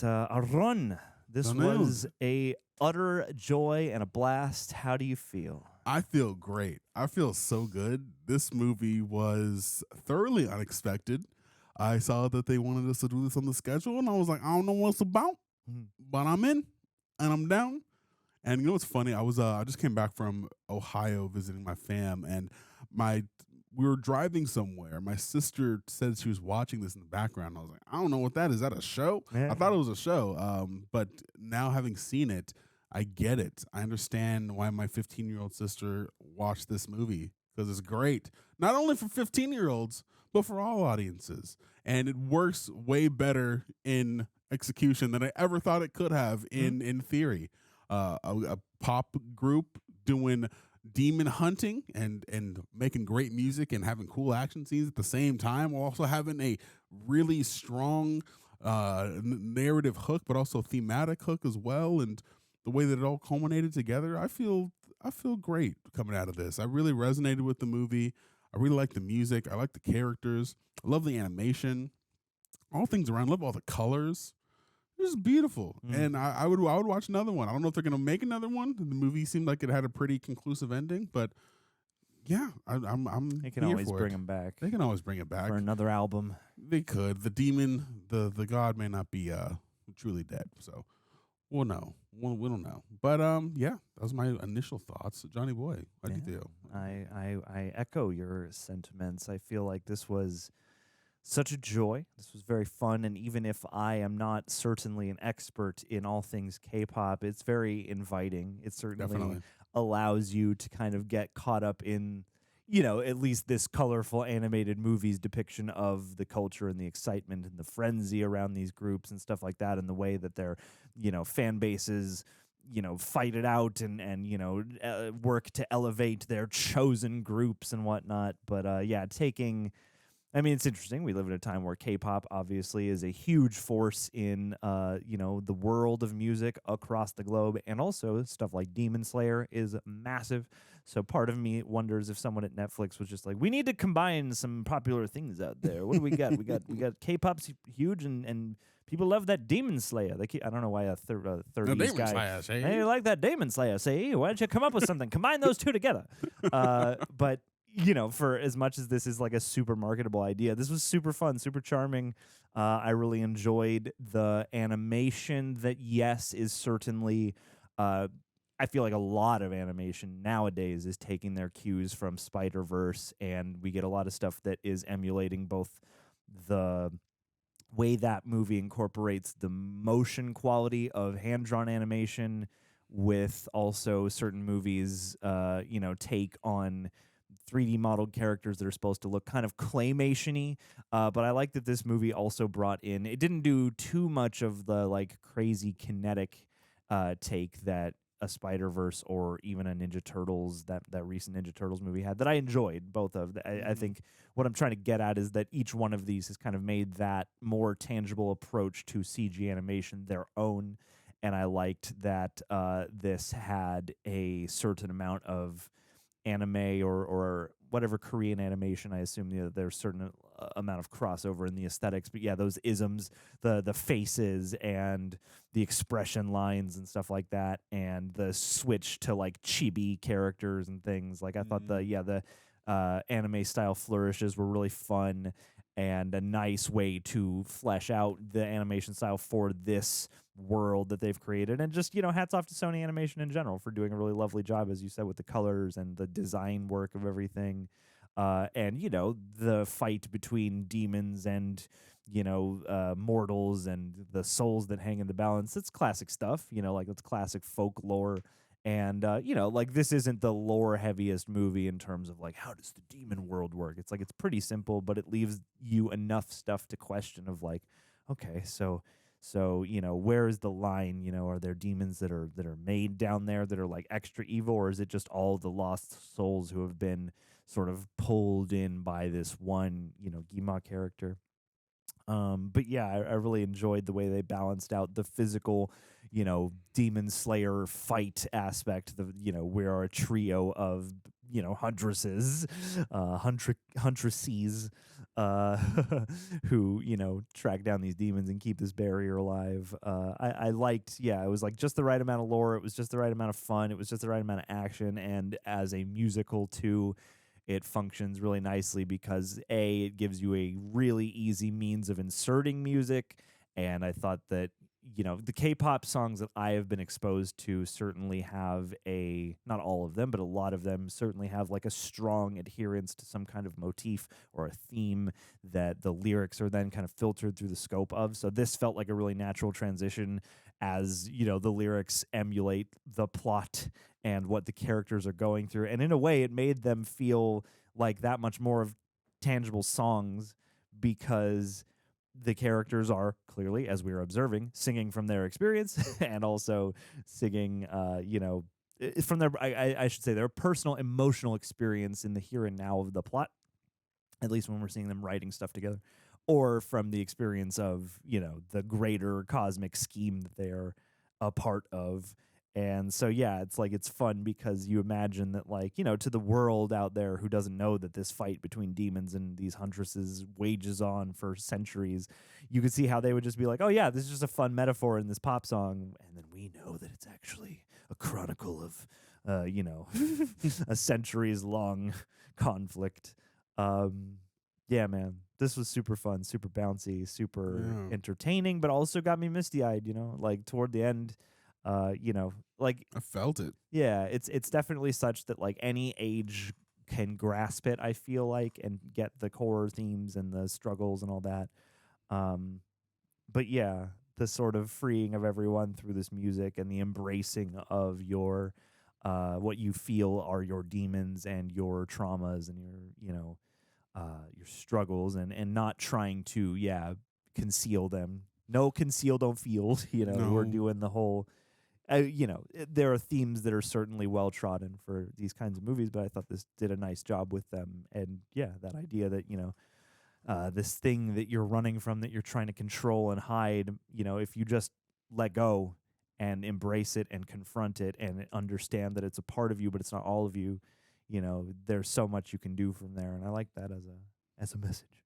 Arun, this was a utter joy and a blast. How do you feel? I feel great. I feel so good. This movie was thoroughly unexpected. I saw that they wanted us to do this on the schedule, and I was like, I don't know what it's about, but I'm in and I'm down. And you know what's funny? I just came back from Ohio visiting my fam, and we were driving somewhere. My sister said she was watching this in the background. I was like, I don't know what that is. Is that a show? Yeah. I thought it was a show. But now having seen it, I get it. I understand why my 15-year-old sister watched this movie, because it's great. Not only for 15-year-olds, but for all audiences. And it works way better in execution than I ever thought it could have in theory. A pop group doing demon hunting and making great music and having cool action scenes at the same time, while also having a really strong narrative hook, but also thematic hook as well. And the way that it all culminated together, I feel great coming out of this. I really resonated with the movie. I really like the music. I like the characters. I love the animation. All things around. I love all the colors. It was beautiful, and I would watch another one. I don't know if they're gonna make another one. The movie seemed like it had a pretty conclusive ending, but yeah, I'm. They can always bring them back. They can always bring it back for another album. They could. The demon, the god may not be truly dead, so we'll know. We don't know, but yeah, that was my initial thoughts. Johnny Boy, how do you feel? I echo your sentiments. I feel like this was such a joy. This was very fun, and even if I am not certainly an expert in all things K-pop, it's very inviting. It certainly Definitely allows you to kind of get caught up in, at least this colorful animated movie's depiction of the culture and the excitement and the frenzy around these groups and stuff like that, and the way that their, fan bases, fight it out and work to elevate their chosen groups and whatnot. But it's interesting. We live in a time where K-pop obviously is a huge force in, the world of music across the globe, and also stuff like Demon Slayer is massive. So part of me wonders if someone at Netflix was just like, we need to combine some popular things out there. What do we got? we got K-pop's huge, and people love that Demon Slayer. I don't know why a 30s guy. Hey, you like that Demon Slayer? Say, why don't you come up with something? Combine those two together. But for as much as this is like a super marketable idea, this was super fun, super charming. I really enjoyed the animation that, yes, is certainly, I feel like a lot of animation nowadays is taking their cues from Spider-Verse, and we get a lot of stuff that is emulating both the way that movie incorporates the motion quality of hand-drawn animation with also certain movies, take on 3D modeled characters that are supposed to look kind of claymation-y, but I like that this movie also brought in, it didn't do too much of the like crazy kinetic take that a Spider-Verse or even a Ninja Turtles, that recent Ninja Turtles movie had, that I enjoyed both of. I think what I'm trying to get at is that each one of these has kind of made that more tangible approach to CG animation their own, and I liked that this had a certain amount of anime or whatever Korean animation. I assume there's a certain amount of crossover in the aesthetics, but yeah, those isms, the faces and the expression lines and stuff like that, and the switch to like chibi characters and things. Like I thought the anime style flourishes were really fun and a nice way to flesh out the animation style for this world that they've created. And just, hats off to Sony Animation in general for doing a really lovely job, as you said, with the colors and the design work of everything. And the fight between demons and, mortals and the souls that hang in the balance. It's classic stuff, like it's classic folklore. And, this isn't the lore heaviest movie in terms of like, how does the demon world work? It's like, it's pretty simple, but it leaves you enough stuff to question of like, okay, so, where is the line? Are there demons that are made down there that are like extra evil, or is it just all the lost souls who have been sort of pulled in by this one, Gima character? But yeah, I really enjoyed the way they balanced out the physical, demon slayer fight aspect. We are a trio of, huntresses, huntresses, uh, who track down these demons and keep this barrier alive. I liked, yeah, it was like just the right amount of lore. It was just the right amount of fun. It was just the right amount of action, and as a musical too, it functions really nicely because it gives you a really easy means of inserting music, and I thought that the K-pop songs that I have been exposed to certainly have not all of them, but a lot of them certainly have like a strong adherence to some kind of motif or a theme that the lyrics are then kind of filtered through the scope of. So this felt like a really natural transition as, the lyrics emulate the plot and what the characters are going through. And in a way, it made them feel like that much more of tangible songs because the characters are clearly, as we are observing, singing from their experience and also singing, from their, I should say, their personal emotional experience in the here and now of the plot, at least when we're seeing them writing stuff together, or from the experience of, the greater cosmic scheme that they are a part of. And so, yeah, it's like it's fun because you imagine that, like, to the world out there who doesn't know that this fight between demons and these huntresses wages on for centuries, you could see how they would just be like, oh, yeah, this is just a fun metaphor in this pop song. And then we know that it's actually a chronicle of, a centuries long conflict. Yeah, man, this was super fun, super bouncy, super entertaining, but also got me misty eyed, like toward the end. Like I felt it. yeah, it's definitely such that like any age can grasp it, I feel like, and get the core themes and the struggles and all that. But yeah, the sort of freeing of everyone through this music and the embracing of your what you feel are your demons and your traumas and your struggles, and not trying to conceal them. No conceal, don't feel. No. We're doing the whole there are themes that are certainly well trodden for these kinds of movies, but I thought this did a nice job with them. And yeah, that idea that, this thing that you're running from, that you're trying to control and hide, if you just let go and embrace it and confront it and understand that it's a part of you, but it's not all of you, there's so much you can do from there. And I like that as a message.